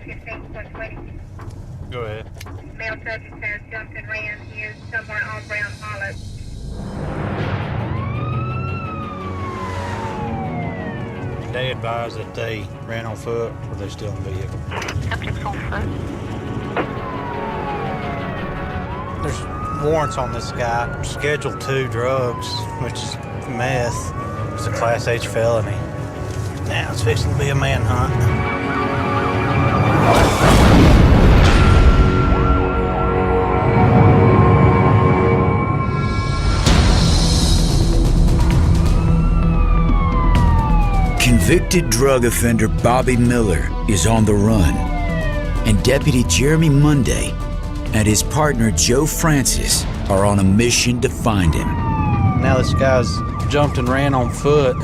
115.20. Go ahead. Male subject has jumped and ran. He is somewhere on Brown Hollow. They advised that they ran on foot, or they still in the vehicle. Subject's on foot. There's warrants on this guy. Schedule 2 drugs, which is meth. It's a Class H felony. Now it's fixing to be a manhunt. Convicted drug offender Bobby Miller is on the run, and Deputy Jeremy Monday and his partner Joe Francis are on a mission to find him. Now this guy's jumped and ran on foot.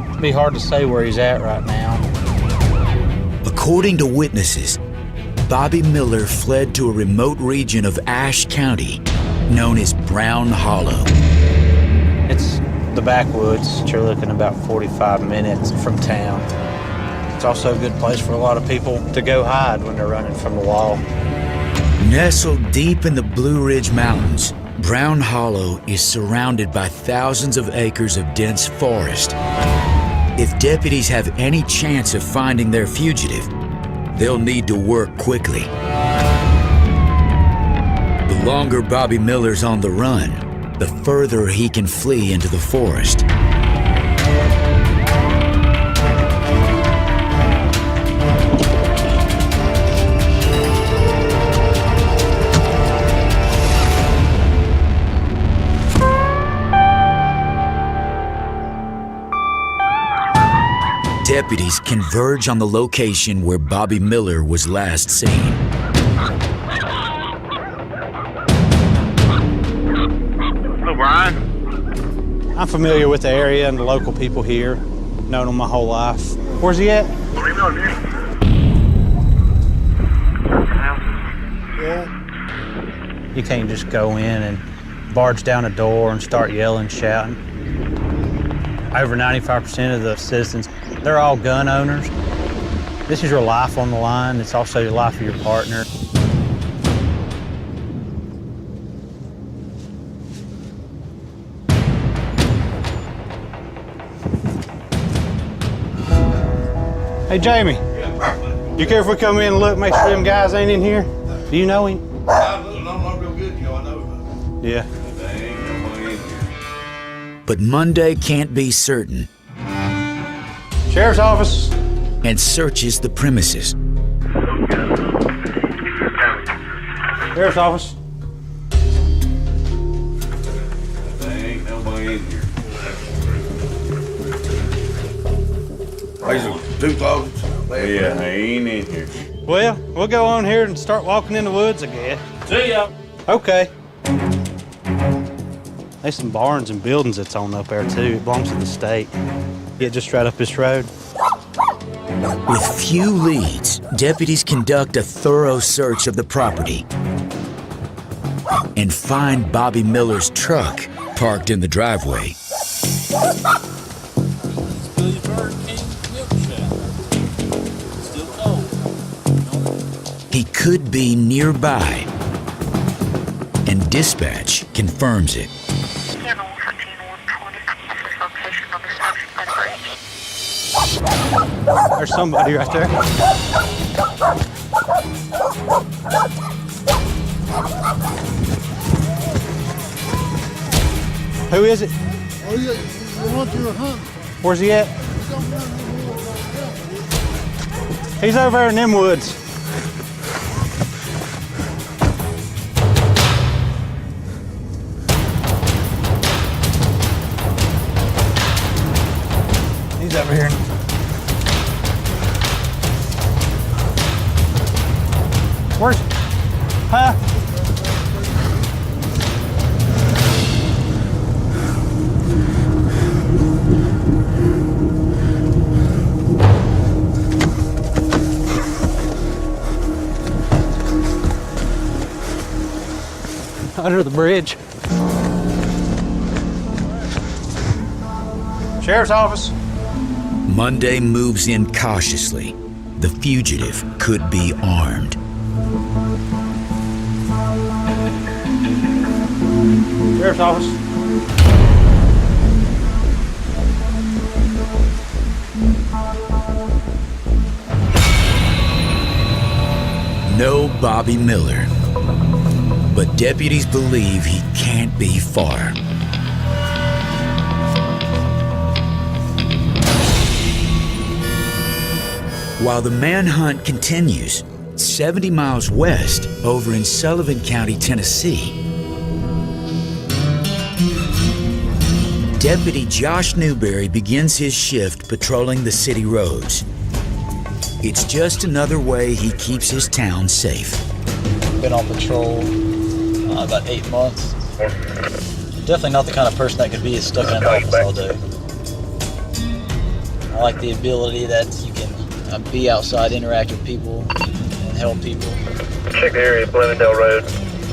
It'd be hard to say where he's at right now. According to witnesses, Bobby Miller fled to a remote region of Ashe County known as Brown Hollow. It's the backwoods. You're looking about 45 minutes from town. It's also a good place for a lot of people to go hide when they're running from the law. Nestled deep in the Blue Ridge Mountains, Brown Hollow is surrounded by thousands of acres of dense forest. If deputies have any chance of finding their fugitive, they'll need to work quickly. The longer Bobby Miller's on the run, the further he can flee into the forest. Deputies converge on the location where Bobby Miller was last seen. Hello, Brian. I'm familiar with the area and the local people here. Known them my whole life. Where's he at? What are you doing here? Yeah. You can't just go in and barge down a door and start yelling, shouting. Over 95% of the citizens, they're all gun owners. This is your life on the line. It's also your life of your partner. Hey, Jamie. You care if we come in and look, make sure them guys ain't in here? Do you know him? I'm not real good, I know him. Yeah. But Monday can't be certain Sheriff's office. and searches the premises. Sheriff's office. There ain't nobody in here. These are 2 closets. Yeah, I ain't in here. Well, we'll go on here and start walking in the woods again. See ya. Okay. There's some barns and buildings that's on up there too. It belongs to the state. Yeah, just right up this road. With few leads, deputies conduct a thorough search of the property and find Bobby Miller's truck parked in the driveway. He could be nearby, and dispatch confirms it. Channel 14120, this location on the subject by the bridge. There's somebody right there. Who is it? Oh, yeah, you want to hunt? Where's he at? He's over there in them woods. He's over here. Where's, huh? Under the bridge. Sheriff's office. Monday moves in cautiously, the fugitive could be armed. Sheriff's office. No Bobby Miller, but deputies believe he can't be far. While the manhunt continues, 70 miles west over in Sullivan County, Tennessee, Deputy Josh Newberry begins his shift patrolling the city roads. It's just another way he keeps his town safe. Been on patrol about 8 months. Definitely not the kind of person that could be stuck in an office all day. I like the ability that you can be outside, interact with people, and help people. Check the area, Bloomingdale Road,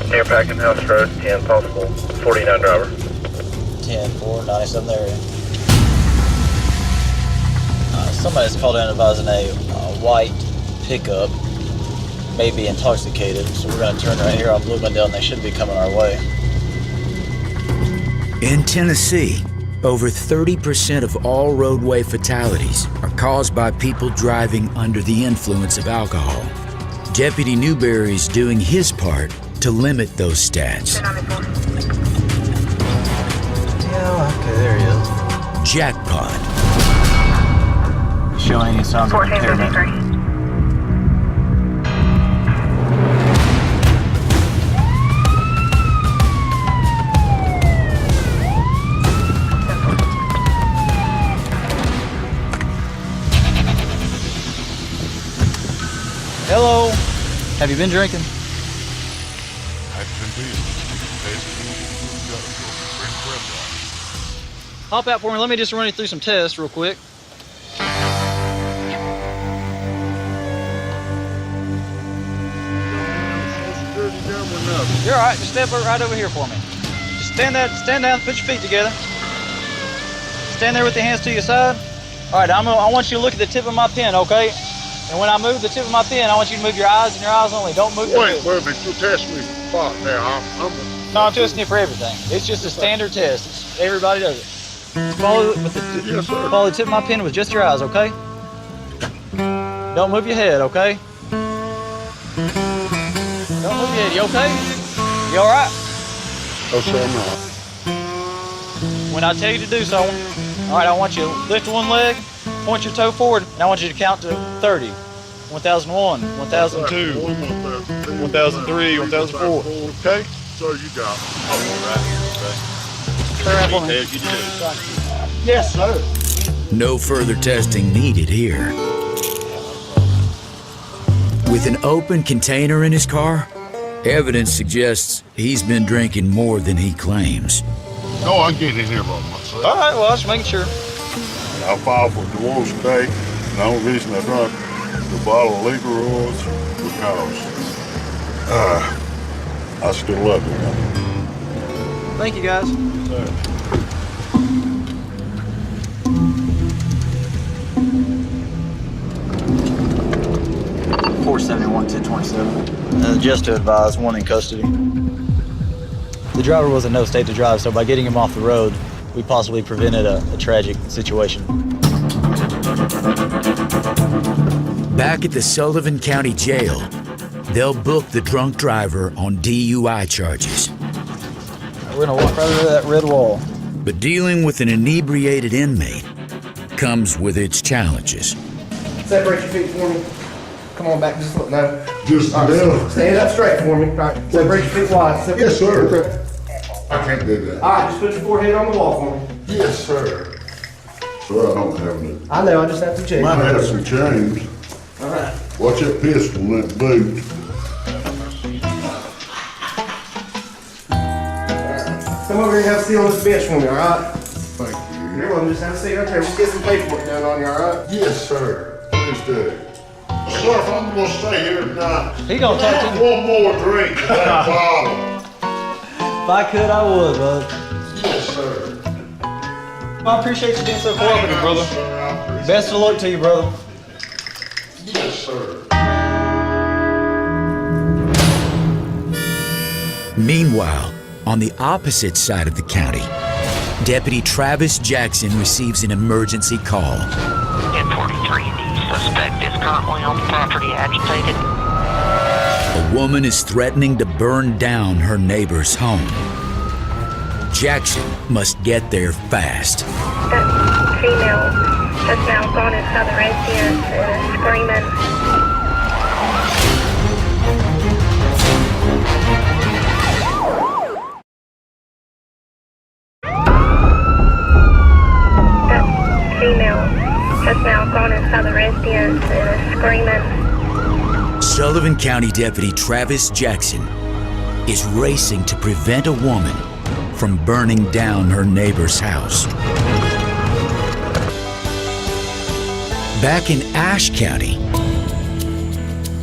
near Packing House Road, 10 possible, 49 driver. 10-4, 97 area. Somebody's called in advising a white pickup may be intoxicated, so we're going to turn right here on Bloomingdale and they should be coming our way. In Tennessee, over 30% of all roadway fatalities are caused by people driving under the influence of alcohol. Deputy Newberry's doing his part to limit those stats. Yeah, okay, there he is. Jackpot. Showing any signs of impairment. 1453. Hello. Have you been drinking? Hop out for me. Let me just run you through some tests real quick. You're all right. Just step right over here for me. Just stand down, put your feet together. Stand there with your hands to your side. All right, I want you to look at the tip of my pen, okay? And when I move the tip of my pen, I want you to move your eyes and your eyes only. Don't move your head. Wait, you test me spot now. No, I'm testing you for everything. It's just a standard test. Everybody does it. Follow the tip of my pen with just your eyes, okay? Don't move your head, okay? Don't move your head. You okay? You all right? Okay, I'm not. When I tell you to do so, all right, I want you to lift one leg, point your toe forward, and I want you to count to 30. 1001, 1002, 1003, 1004. Okay? So you got it. Turn around for me. Yes, sir. No further testing needed here. With an open container in his car, evidence suggests he's been drinking more than he claims. No, I'm getting in here by myself. All right, well, I was just making sure. I filed for divorce today, and the only reason I drank the bottle of liquor was because I still love you. Thank you, guys. 471, 1027. Just to advise, one in custody. The driver was in no state to drive, so by getting him off the road, we possibly prevented a tragic situation. Back at the Sullivan County Jail, they'll book the drunk driver on DUI charges. We're gonna walk right over that red wall. But dealing with an inebriated inmate comes with its challenges. Separate your feet for me. Come on back, just look now. Just All right, stand up straight for me. All right, separate your feet wide. Yes, sir. I can't do that. All right, just put your forehead on the wall for me. Yes, sir. So I don't have any. I know, I just have to check. Might have some change. All right. Watch that pistol in that boot. Come over here and have a seat on this bench for me, all right? Thank you. You're welcome, just have a seat right there. We'll get some paperwork done on you, all right? Yes, sir. Please do. Sir, if I'm gonna stay here tonight, He gonna talk to you. one more drink in that bottle. If I could, I would, bud. Yes, sir. I appreciate you being so cooperative, brother. Sir, I appreciate Best of luck to you, brother. it. Yes, sir. sir. Meanwhile, on the opposite side of the county, Deputy Travis Jackson receives an emergency call. 1043, the suspect is currently on the property agitated. A woman is threatening to burn down her neighbor's home. Jackson must get there fast. That female has now gone inside the residence and is screaming. That female has now gone inside the residence and is screaming. Sullivan County Deputy Travis Jackson is racing to prevent a woman from burning down her neighbor's house. Back in Ashe County,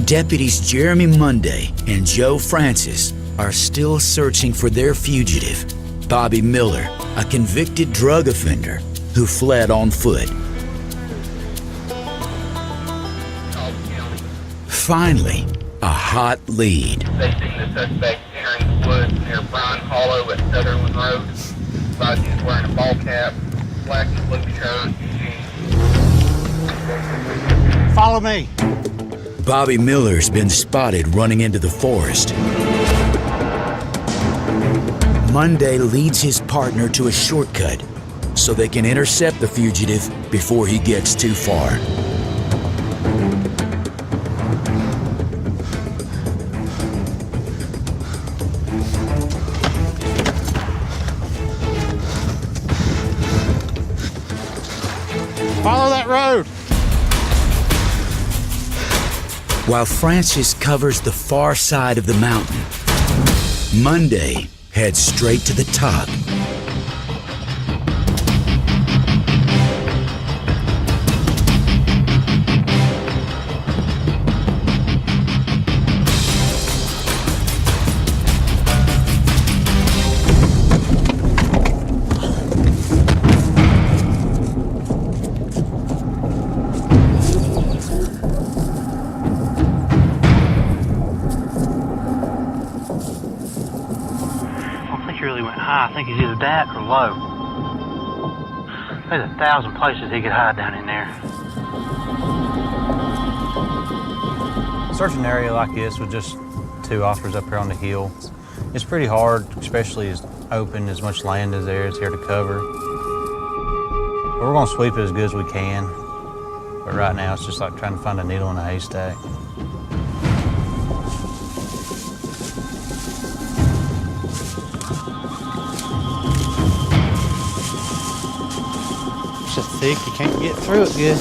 deputies Jeremy Monday and Joe Francis are still searching for their fugitive, Bobby Miller, a convicted drug offender who fled on foot. Finally, a hot lead. They seen the suspect entering the woods near Bryan Hollow at Sutherland Road. He's wearing a ball cap, black and blue shirt, and Follow me. Bobby Miller's been spotted running into the forest. Monday leads his partner to a shortcut so they can intercept the fugitive before he gets too far. Follow that road. While Francis covers the far side of the mountain, Monday heads straight to the top. I think he's either that or low. There's 1,000 places he could hide down in there. Searching an area like this with just 2 officers up here on the hill, it's pretty hard, especially as open, as much land as there is here to cover. But we're gonna sweep it as good as we can. But right now it's just like trying to find a needle in a haystack. It's just thick, you can't get through it good.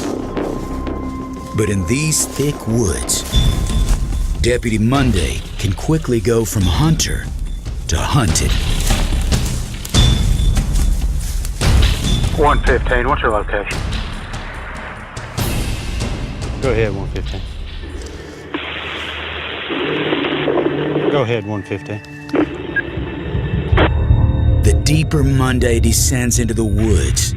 But in these thick woods, Deputy Monday can quickly go from hunter to hunted. 115, what's your location? Go ahead, 115. Go ahead, 115. The deeper Monday descends into the woods,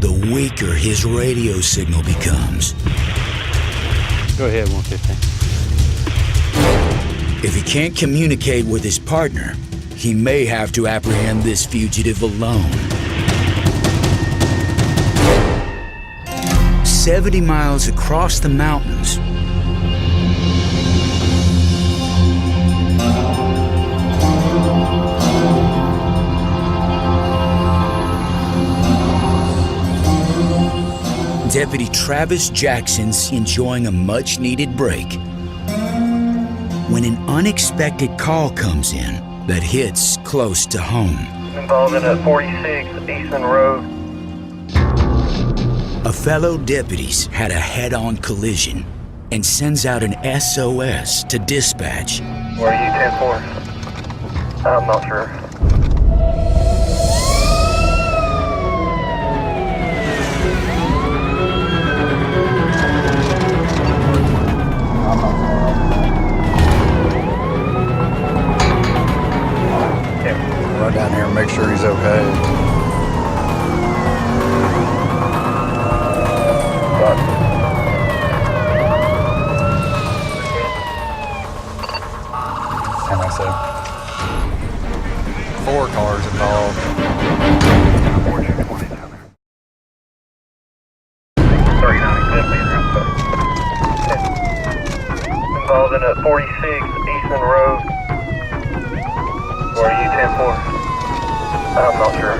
the weaker his radio signal becomes. Go ahead, 115. If he can't communicate with his partner, he may have to apprehend this fugitive alone. 70 miles across the mountains, Deputy Travis Jackson's enjoying a much-needed break when an unexpected call comes in that hits close to home. involving at 46 Eastern Road. A fellow deputies had a head-on collision and sends out an SOS to dispatch. Where are you, 10-4? I'm not sure. Run down here and make sure he's okay. 4 cars involved. 39 involved in a 46 Eastman Road. Where are you 10-4? I'm not sure.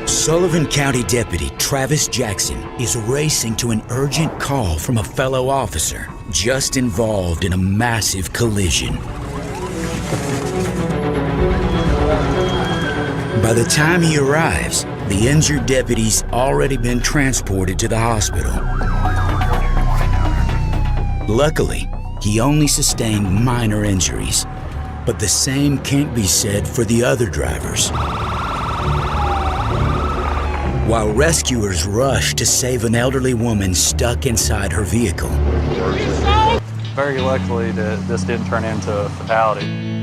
Sullivan County Deputy Travis Jackson is racing to an urgent call from a fellow officer just involved in a massive collision. By the time he arrives, the injured deputy's already been transported to the hospital. Luckily, he only sustained minor injuries, but the same can't be said for the other drivers. While rescuers rush to save an elderly woman stuck inside her vehicle. Very luckily that this didn't turn into a fatality.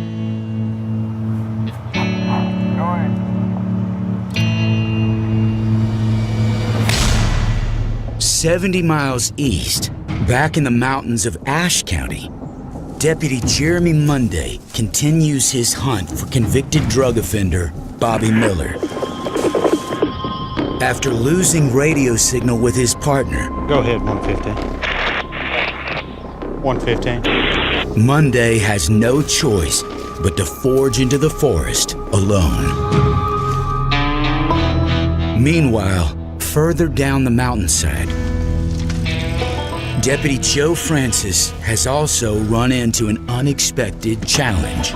70 miles east, back in the mountains of Ashe County, Deputy Jeremy Monday continues his hunt for convicted drug offender Bobby Miller. After losing radio signal with his partner, Go ahead, 115. 115. Monday has no choice but to forge into the forest alone. Meanwhile, further down the mountainside, Deputy Joe Francis has also run into an unexpected challenge.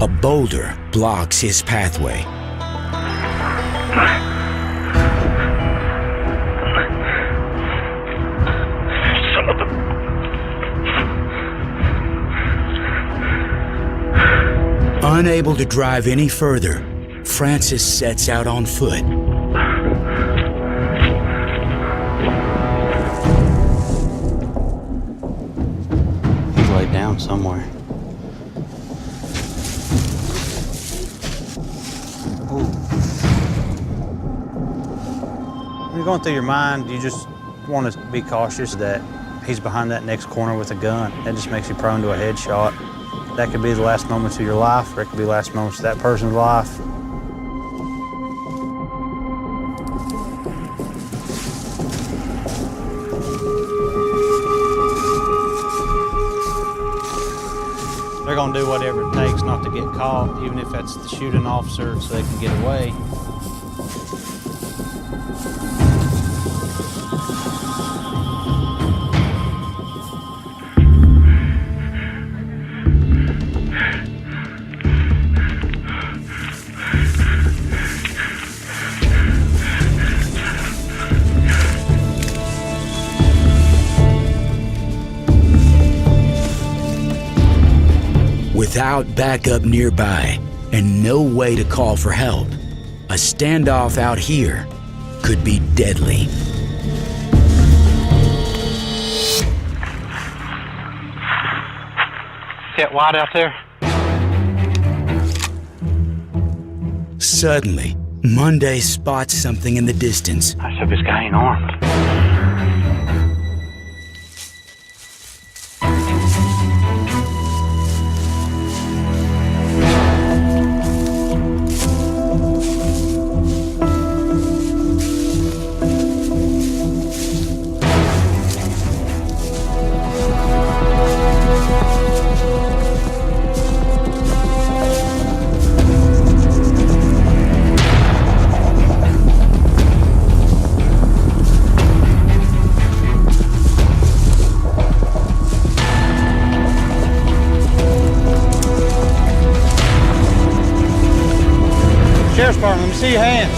A boulder blocks his pathway. Unable to drive any further, Francis sets out on foot. He's laid down somewhere. When you're going through your mind, you just want to be cautious that he's behind that next corner with a gun. That just makes you prone to a headshot. That could be the last moments of your life, or it could be the last moments of that person's life. They're gonna do whatever it takes not to get caught, even if that's to shoot an officer so they can get away. Without backup nearby and no way to call for help, a standoff out here could be deadly. Get wide out there. Suddenly, Monday spots something in the distance. I hope this guy ain't armed. Sheriff's Department, let me see your hands.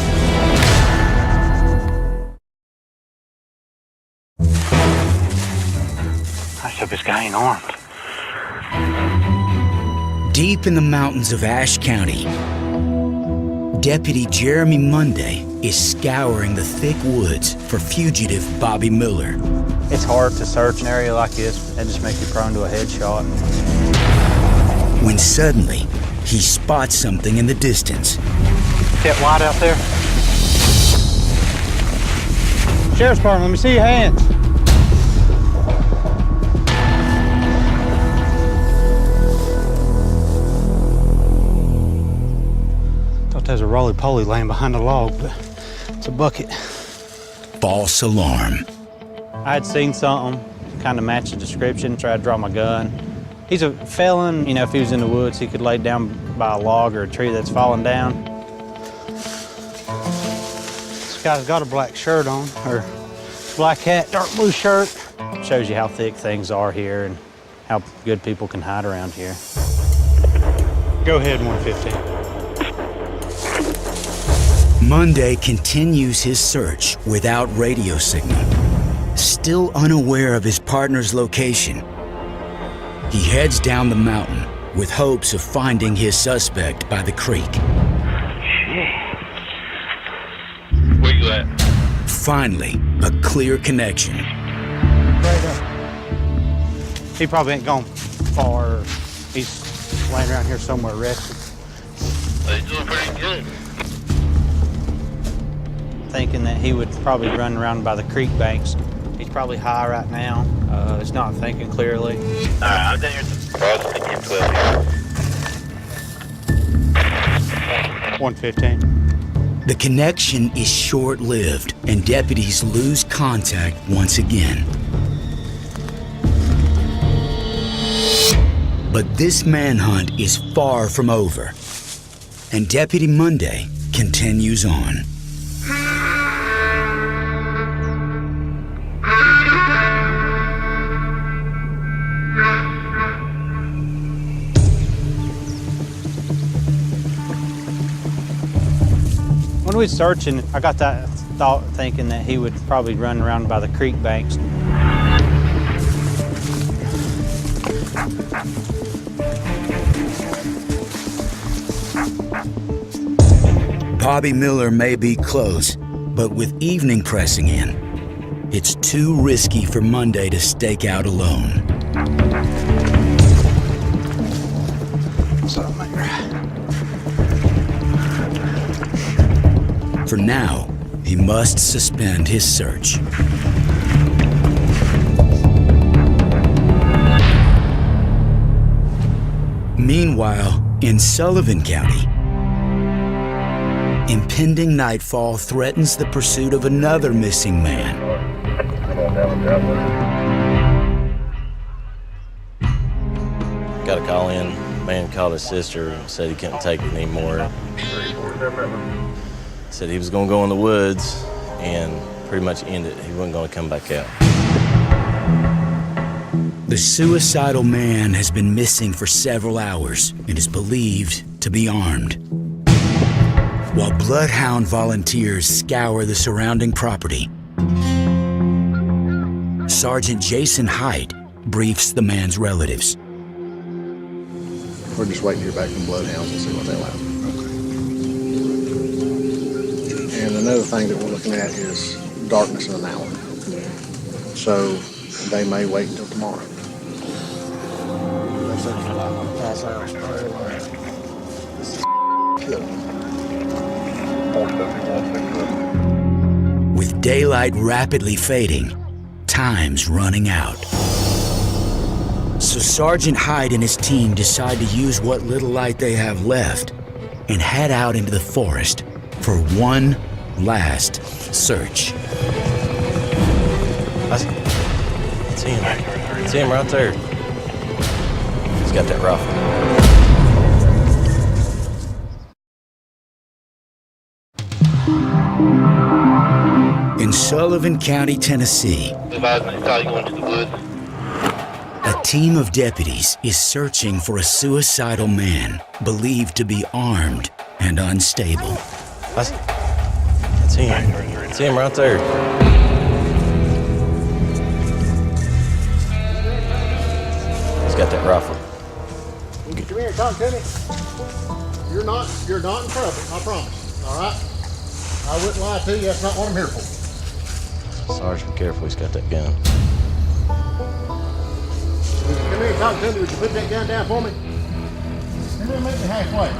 I hope this guy ain't armed. Deep in the mountains of Ashe County, Deputy Jeremy Monday is scouring the thick woods for fugitive Bobby Miller. It's hard to search an area like this. That just makes you prone to a headshot. When suddenly, he spots something in the distance. Get wide out there. Sheriff's Department, let me see your hands. Thought there was a roly-poly laying behind the log, but it's a bucket. False alarm. I had seen something, kind of matched the description, tried to draw my gun. He's a felon, you know, if he was in the woods, he could lay down by a log or a tree that's fallen down. This guy's got a black shirt on, or black hat, dark blue shirt. Shows you how thick things are here and how good people can hide around here. Go ahead, 115. Monday continues his search without radio signal. Still unaware of his partner's location, he heads down the mountain with hopes of finding his suspect by the creek. Where you at? Finally, a clear connection. Right up. He probably ain't gone far. He's laying around here somewhere resting. They doing pretty good. Thinking that he would probably run around by the creek banks. He's probably high right now. He's not thinking clearly. Alright, I'm down here to cross the 12. 115. The connection is short-lived, and deputies lose contact once again. But this manhunt is far from over, and Deputy Monday continues on. When we was searching, I got that thought thinking that he would probably run around by the creek banks. Bobby Miller may be close, but with evening pressing in, it's too risky for Monday to stake out alone. What's up, mate? For now, he must suspend his search. Meanwhile, in Sullivan County, impending nightfall threatens the pursuit of another missing man. Got a call in. Man called his sister and said he couldn't take it anymore. Said he was going to go in the woods and pretty much end it. He wasn't going to come back out. The suicidal man has been missing for several hours and is believed to be armed. While bloodhound volunteers scour the surrounding property, Sergeant Jason Height briefs the man's relatives. We're just waiting to hear back from bloodhounds and see what they allow. And another thing that we're looking at is darkness in an hour. So they may wait until tomorrow. With daylight rapidly fading, time's running out. So Sergeant Hyde and his team decide to use what little light they have left and head out into the forest for one last search. It's him. It's him right there. He's got that rifle. In Sullivan County, Tennessee, a team of deputies is searching for a suicidal man believed to be armed and unstable. It's him. It's him right there. He's got that rifle. Come here and talk to me. You're not in trouble, I promise. All right? I wouldn't lie to you, that's not what I'm here for. Sergeant, be careful, he's got that gun. Come here and talk to me. Would you put that gun down for me? Come here and meet me halfway.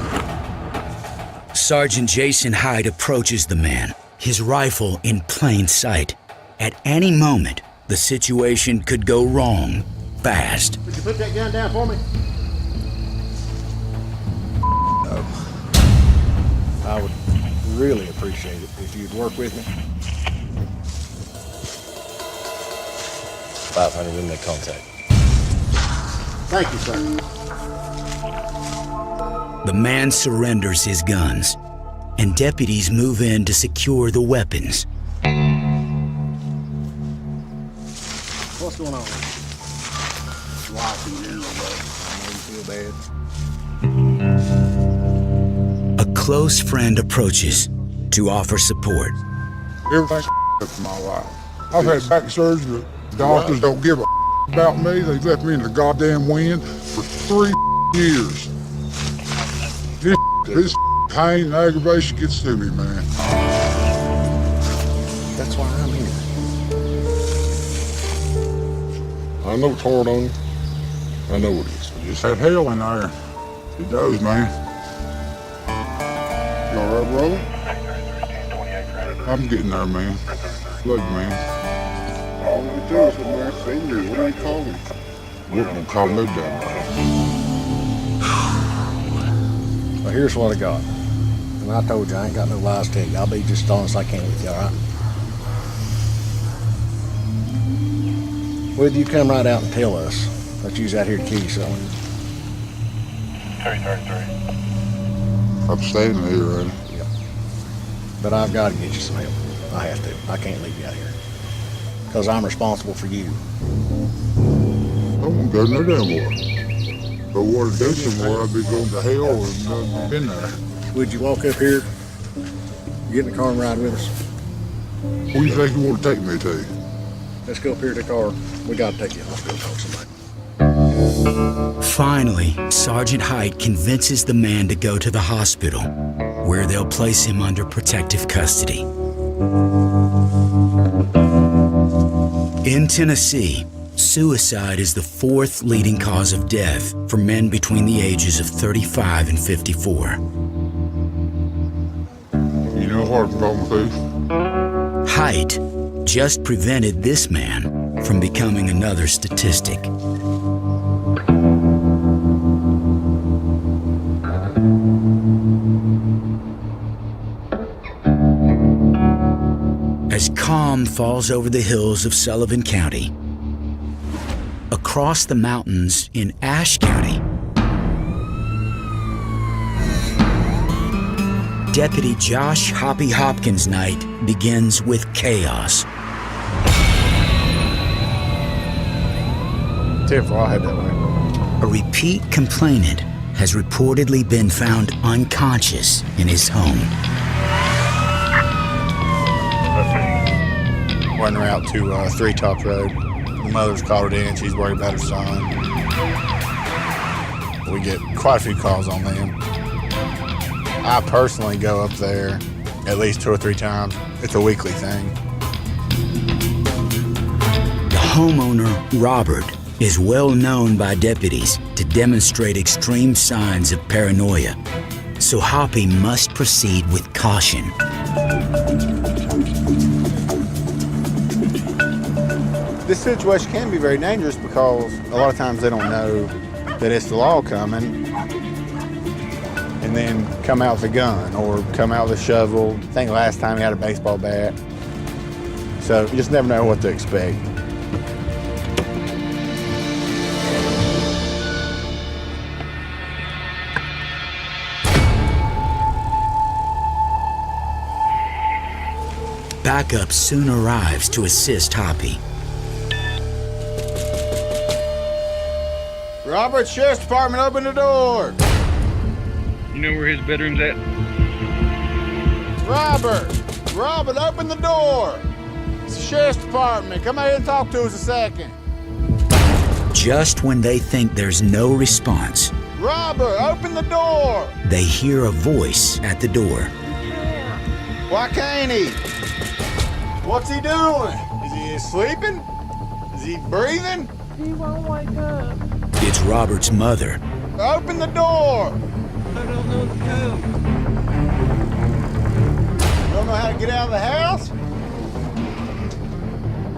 Sergeant Jason Hyde approaches the man, his rifle in plain sight. At any moment, the situation could go wrong fast. Would you put that gun down for me? I would really appreciate it if you'd work with me. 500, we make contact. Thank you, sir. The man surrenders his guns, and deputies move in to secure the weapons. What's going on? Life in general, bro. I know you feel bad. A close friend approaches to offer support. Everything's for my life. I've had back surgery. Doctors don't give a about me. They've left me in the goddamn wind for 3 years. This pain and aggravation gets to me, man. That's why I'm here. I know it's hard on you. I know it is. Just had hell in there. It does, man. You all right, brother? I'm getting there, man. Look, man. All we do is, man, see me. What are you calling? We're gonna call no damn. Well, here's what I got. And I told you, I ain't got no lies to tell you. I'll be just as honest as I can with you, all right? Whether you come right out and tell us that you's out here to kill yourself. 333. I'm standing here, right? Yeah. But I've got to get you some help. I have to. I can't leave you out here. Because I'm responsible for you. I won't go no damn more. If I wanted to go somewhere, I'd be going to hell and not been there. Would you walk up here, get in the car and ride with us? Where do you think you want to take me to? Let's go up here to the car. We got to take you to the hospital to talk to somebody. Finally, Sergeant Height convinces the man to go to the hospital, where they'll place him under protective custody. In Tennessee, suicide is the 4th leading cause of death for men between the ages of 35 and 54. You know what I'm going to? Height just prevented this man from becoming another statistic. As calm falls over the hills of Sullivan County, across the mountains in Ashe County, Deputy Josh Hoppy Hopkins' night begins with chaos. 10-4, I'll head that way. A repeat complainant has reportedly been found unconscious in his home. Running her out to 3 Top Road. The mother's called it in. She's worried about her son. We get quite a few calls on them. I personally go up there at least 2 or 3 times. It's a weekly thing. The homeowner, Robert, is well known by deputies to demonstrate extreme signs of paranoia, so Hoppy must proceed with caution. This situation can be very dangerous because a lot of times they don't know that it's the law coming and then come out with a gun or come out with a shovel. I think last time he had a baseball bat. So you just never know what to expect. Backup soon arrives to assist Hoppy. Robert, Sheriff's Department, open the door. You know where his bedroom's at? Robert, open the door. It's the Sheriff's Department. Come out here and talk to us a second. Just when they think there's no response, Robert, open the door. they hear a voice at the door. Why can't he? What's he doing? Is he sleeping? Is he breathing? He won't wake up. It's Robert's mother. Open the door. I don't know the code. You don't know how to get out of the house?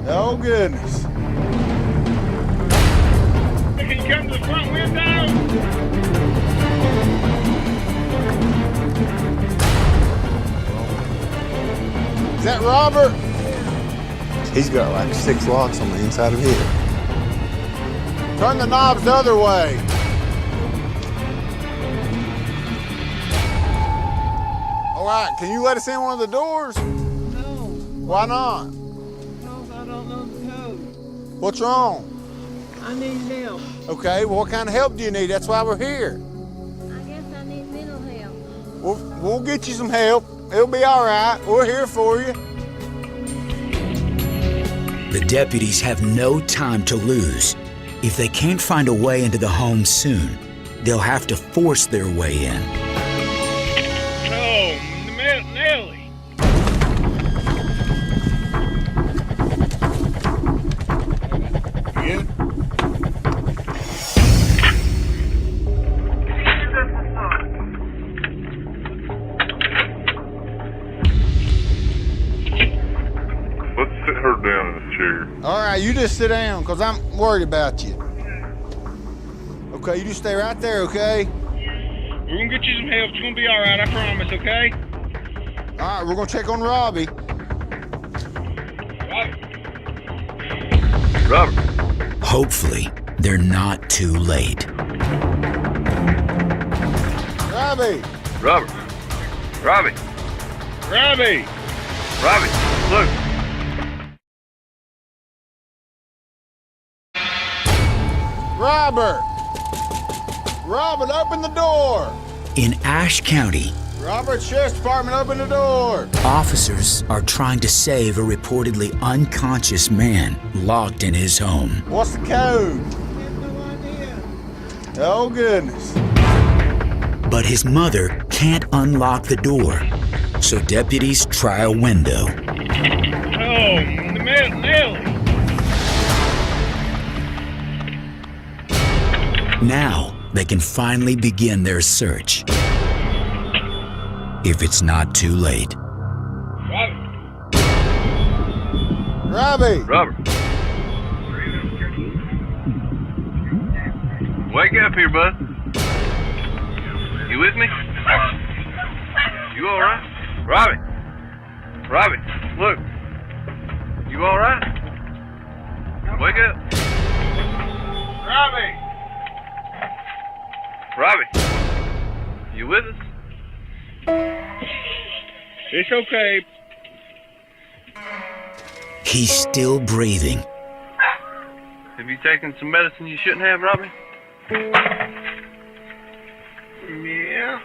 Oh, goodness. Can you come to the front window? Is that Robert? He's got like 6 locks on the inside of his. Turn the knobs the other way. All right, can you let us in one of the doors? No. Why not? Because I don't know the code. What's wrong? I need help. Okay, well, what kind of help do you need? That's why we're here. I guess I need mental help. We'll get you some help. It'll be all right. We're here for you. The deputies have no time to lose. If they can't find a way into the home soon, they'll have to force their way in. Oh, Nelly. Yeah? Let's sit her down in the chair. All right, you just sit down, because I'm worried about you. Okay, you just stay right there, okay? We're gonna get you some help. It's gonna be all right, I promise, okay? All right, we're going to check on Robbie. Robert. Hopefully, they're not too late. Robbie! Robert. Robbie. Robbie! Robbie. Look. Robert! Robert, open the door! In Ashe County, Robert, Sheriff's Department, open the door! officers are trying to save a reportedly unconscious man locked in his home. What's the code? Oh, goodness. But his mother can't unlock the door, so deputies try a window. Oh, Nelly. Now they can finally begin their search. If it's not too late. Robbie! Robert. Wake up here, bud. You with me? You all right? Robbie. Robbie, look. You all right? Wake up. Robbie! Robbie. You with us? It's okay. He's still breathing. Have you taken some medicine you shouldn't have, Robbie? Yeah.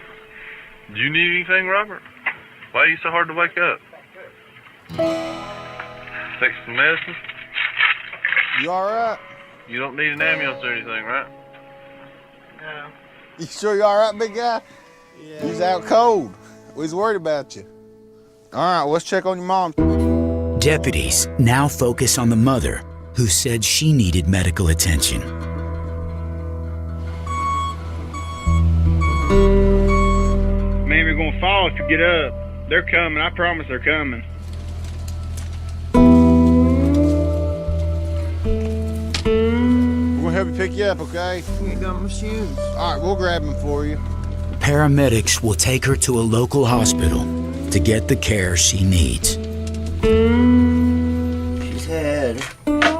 Do you need anything, Robert? Why are you so hard to wake up? Take some medicine? You all right? You don't need an ambulance or anything, right? No. You sure you all right, big guy? Yeah. He's out cold. We was worried about you. All right, let's check on your mom. Deputies now focus on the mother, who said she needed medical attention. Man, we're gonna fall if you get up. They're coming. I promise they're coming. We're gonna help you pick you up, okay? You got my shoes. All right, we'll grab them for you. Paramedics will take her to a local hospital to get the care she needs. She's had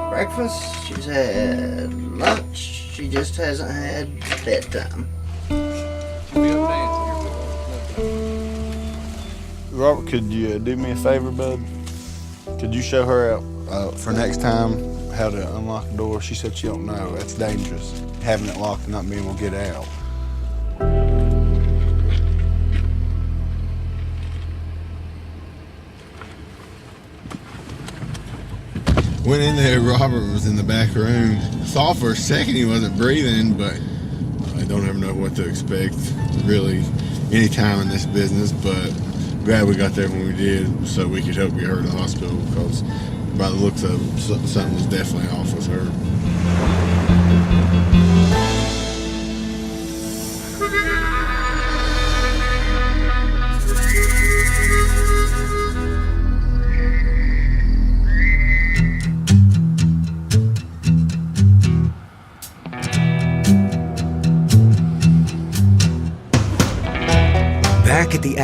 breakfast, she's had lunch, she just hasn't had bedtime. Robert, could you do me a favor, bud? Could you show her out for next time how to unlock the door? She said she don't know. That's dangerous, having it locked and not being able to get out. Went in there, Robert was in the back room. Thought for a second he wasn't breathing, but I don't ever know what to expect, really, any time in this business, but glad we got there when we did so we could help get her to the hospital, because by the looks of it, something was definitely off with her.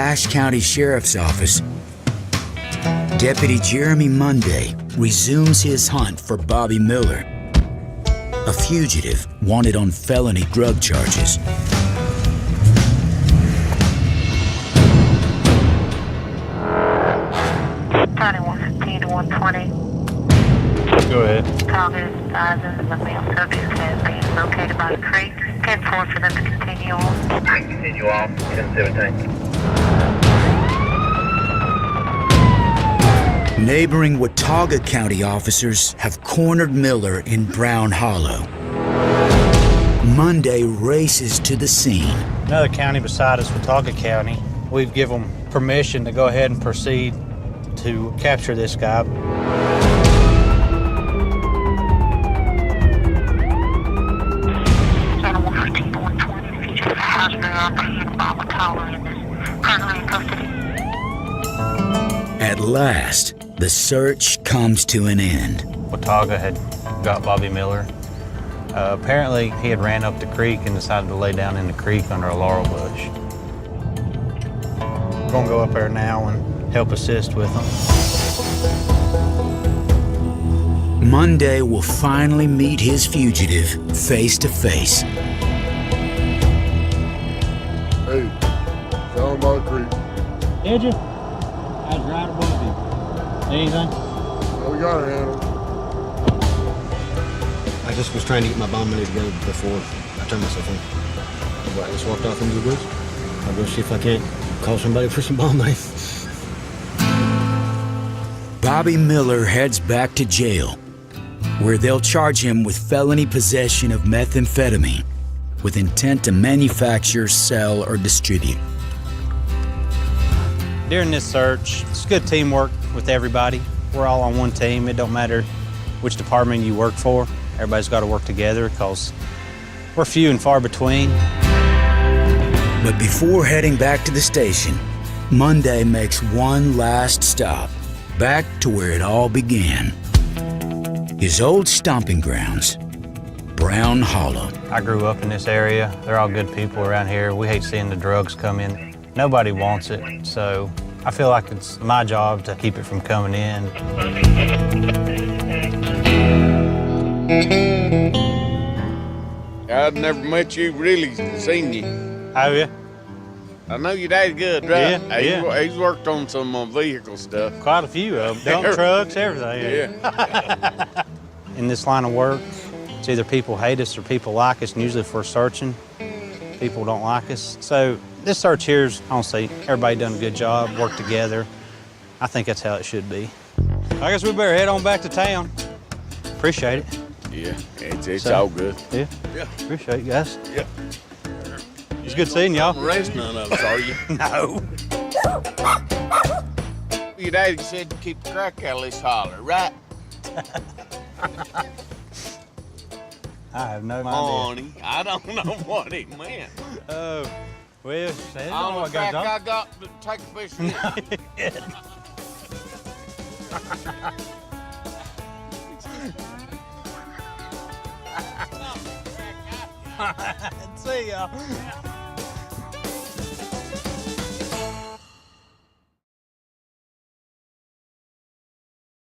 Cache County Sheriff's Office, Deputy Jeremy Monday resumes his hunt for Bobby Miller, a fugitive wanted on felony drug charges. Turning 115 to 120. Go ahead. Target is advising the male subject has been located by the creek. 10-4 for them to continue on. Continue off, 10-17. Neighboring Watauga County officers have cornered Miller in Brown Hollow. Monday races to the scene. Another county beside us, Watauga County, we've given them permission to go ahead and proceed to capture this guy. Channel 115 to 120. The fugitive has been apprehended by Watauga and is currently in custody. At last, the search comes to an end. Watauga had got Bobby Miller. Apparently, he had ran up the creek and decided to lay down in the creek under a laurel bush. We're gonna go up there now and help assist with him. Monday will finally meet his fugitive face to face. Hey, down by the creek. Did you? I was right above you. Anything? Well, we got her handled. I just was trying to get my bomb money together before I turned myself in. But I just walked off into the woods. I'll go see if I can't call somebody for some bomb money. Bobby Miller heads back to jail, where they'll charge him with felony possession of methamphetamine with intent to manufacture, sell, or distribute. During this search, it's good teamwork with everybody. We're all on one team. It don't matter which department you work for. Everybody's got to work together because we're few and far between. But before heading back to the station, Monday makes one last stop, back to where it all began. His old stomping grounds, Brown Hollow. I grew up in this area. They're all good people around here. We hate seeing the drugs come in. Nobody wants it, so I feel like it's my job to keep it from coming in. I've never met you, really seen you. Have you? I know your dad's good, right? Yeah. He's worked on some vehicle stuff. Quite a few of them. Dump trucks, everything. Yeah. In this line of work, it's either people hate us or people like us, and usually if we're searching, people don't like us. So this search here's, honestly, everybody done a good job, worked together. I think that's how it should be. I guess we better head on back to town. Appreciate it. Yeah, it's all good. Yeah? Yeah. Appreciate you guys. Yeah. It's good seeing y'all. Arrest none of us, are you? No. Your daddy said to keep the crack out of this holler, right? I have no idea. Honey, I don't know what he meant. Oh, well, that's All what the crack goes on. I got to take a fish in. See y'all.